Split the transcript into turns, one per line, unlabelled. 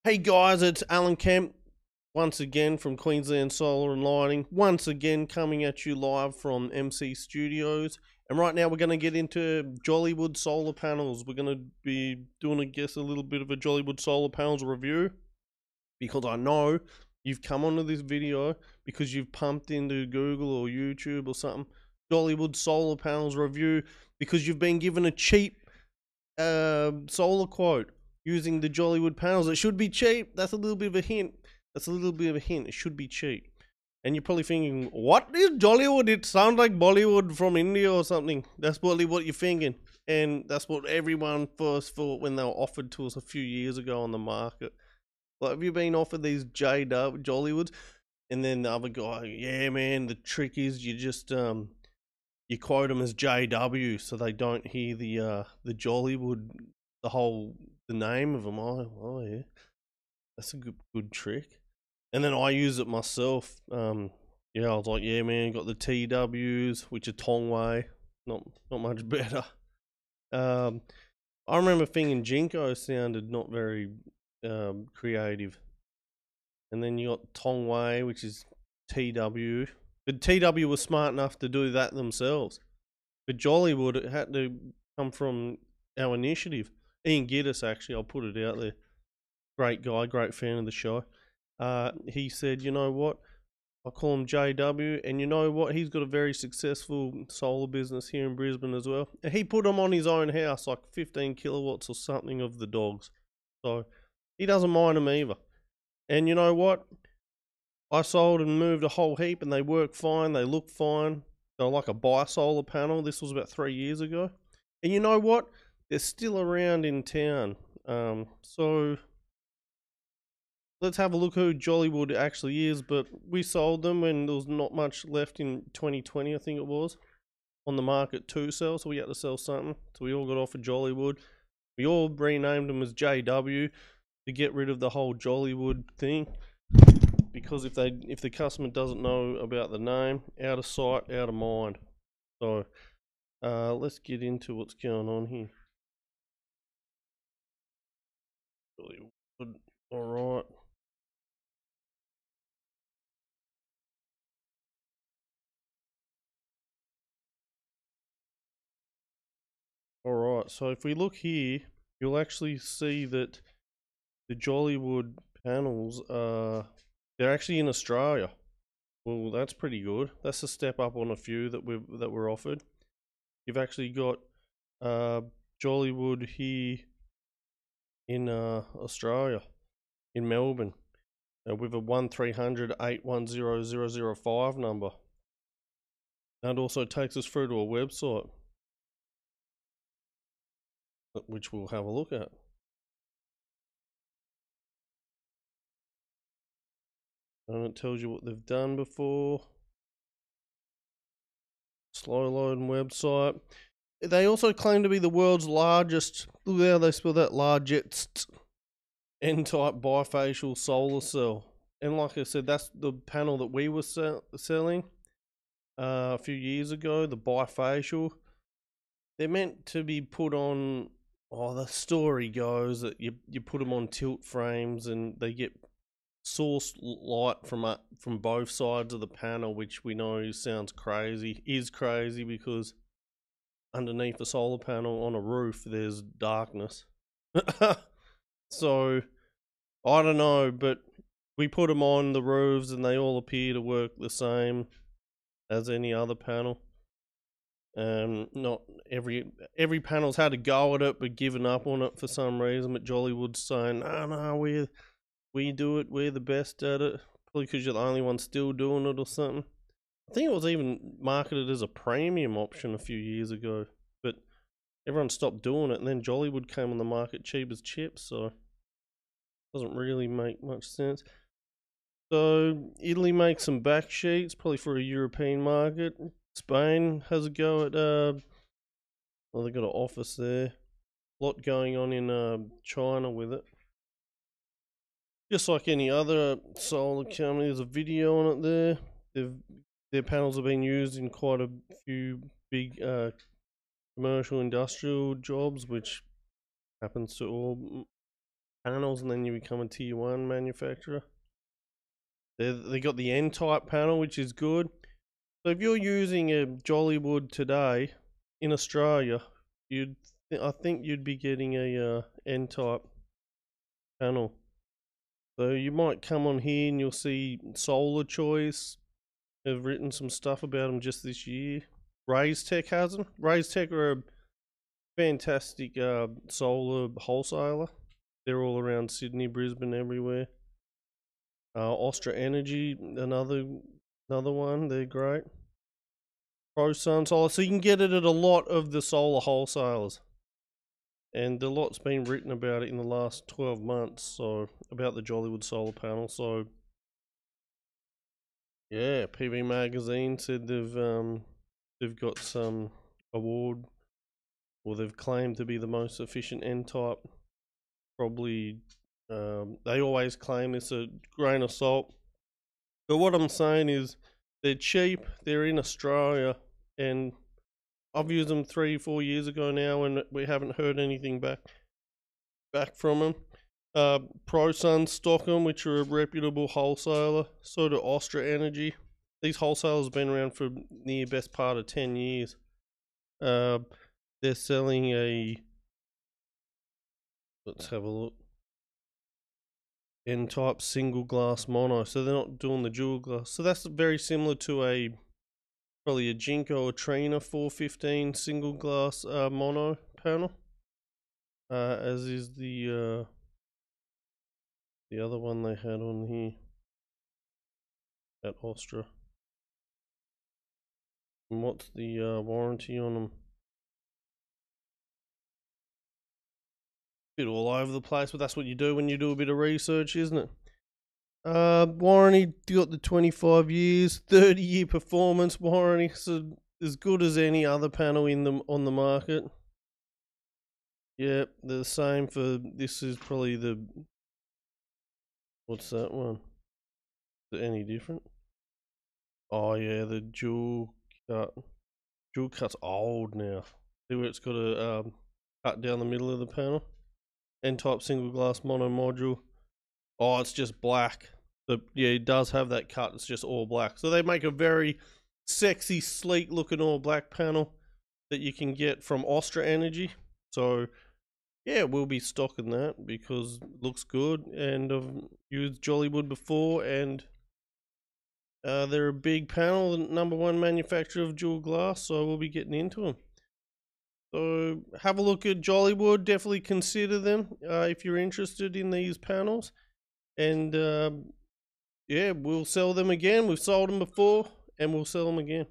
Hey guys, it's Alan Kemp once again from Queensland Solar and Lighting, once again coming at you live from MC Studios. And right now we're going to get into Jolywood Solar Panels. We're going to be doing, I guess, a little bit of a Jolywood Solar Panels review, because I know you've come onto this video because you've pumped into Google or YouTube or something, Jolywood Solar Panels review, because you've been given a cheap solar quote using the Jolywood panels. It should be cheap. That's a little bit of a hint. It should be cheap. And you're probably thinking, what is Jolywood? It sounds like Bollywood from India or something. That's probably what you're thinking. And that's what everyone first thought when they were offered to us a few years ago on the market. Like, have you been offered these Jollywoods? And then the other guy, yeah, man, the trick is you just you quote them as JW so they don't hear the Jolywood, the name of them. Oh yeah, that's a good trick. And then I use it myself. Yeah, I was like, yeah, man, got the TWs, which are Tongwei, not much better. I remember thinking Jinko sounded not very creative. And then you got Tongwei, which is TW. But TW was smart enough to do that themselves. But Jolywood, it had to come from our initiative. Ian Giddis, actually, I'll put it out there. Great guy, great fan of the show. He said, you know what? I call him JW, and you know what? He's got a very successful solar business here in Brisbane as well. And he put them on his own house, like 15 kilowatts or something of the dogs. So he doesn't mind them either. And you know what? I sold and moved a whole heap, and they work fine. They look fine. They're like a bi-solar panel. This was about 3 years ago. And you know what? They're still around in town. So let's have a look who Jolywood actually is. But we sold them when there was not much left in 2020, I think it was, on the market to sell. So we had to sell something. So we all got offered Jolywood. We all renamed them as JW to get rid of the whole Jolywood thing. Because if the customer doesn't know about the name, out of sight, out of mind. So let's get into what's going on here. Really good. All right. All right. So if we look here, you'll actually see that the Jolywood panels they're actually in Australia. Well, that's pretty good. That's a step up on a few that we're offered. You've actually got Jolywood here in Australia, in Melbourne, with a 1300 810 005 number. That also takes us through to a website, which we'll have a look at. And it tells you what they've done before. Slow loading website. They also claim to be the world's largest, look how they spell that, largest N-type bifacial solar cell. And like I said, that's the panel that we were selling a few years ago, the bifacial. They're meant to be put on, the story goes that you put them on tilt frames and they get source light from both sides of the panel, which we know sounds crazy, is crazy, because underneath a solar panel on a roof there's darkness. So I don't know, but we put them on the roofs and they all appear to work the same as any other panel. Not every panel's had a go at it but given up on it for some reason. But Jolywood's saying, no, we do it, we're the best at it. Probably because you're the only one still doing it or something. I think it was even marketed as a premium option a few years ago, but everyone stopped doing it, and then Jolywood came on the market cheap as chips, so it doesn't really make much sense. So Italy makes some back sheets, probably for a European market. Spain has a go at they've got an office there. A lot going on in China with it. Just like any other solar company, there's a video on it there. Their panels have been used in quite a few big commercial industrial jobs, which happens to all panels, and then you become a tier 1 manufacturer. They got the N-type panel, which is good. So if you're using a Jolywood today in Australia, I think you'd be getting a N-type panel. So you might come on here and you'll see Solar Choice. I've written some stuff about them just this year. Raise Tech hasn't. Raise Tech are a fantastic solar wholesaler. They're all around Sydney, Brisbane, everywhere. Austria Energy, another one. They're great. ProSun Solar. So you can get it at a lot of the solar wholesalers. And a lot's been written about it in the last 12 months, so about the Jolywood Solar Panel. So yeah, PV Magazine said they've got some award, or they've claimed to be the most efficient N-type. Probably they always claim this, a grain of salt. But what I'm saying is they're cheap. They're in Australia, and I've used them 3-4 years ago now, and we haven't heard anything back from them. ProSun stock them, which are a reputable wholesaler. So do Austria Energy. These wholesalers have been around for near best part of 10 years. They're selling a, let's have a look, N-type single glass mono. So they're not doing the dual glass. So that's very similar to probably a Jinko or Trina 415 single glass mono panel, as is the other one they had on here at Austria. And what's the warranty on them? Bit all over the place, but that's what you do when you do a bit of research, isn't it? Warranty, you got the 25 years, 30-year performance warranty, so as good as any other panel on the market. Yep, they're the same for, this is probably the, what's that one? Is it any different? Oh yeah, the dual cut. Dual cut's old now. See where it's got a cut down the middle of the panel? N-type single glass mono module. Oh, it's just black. But yeah, it does have that cut. It's just all black. So they make a very sexy, sleek looking all black panel that you can get from Austria Energy. So yeah, we'll be stocking that because it looks good. And I've used Jolywood before, and they're a big panel, the #1 manufacturer of dual glass. So we'll be getting into them. So have a look at Jolywood. Definitely consider them if you're interested in these panels. And yeah, we'll sell them again. We've sold them before, and we'll sell them again.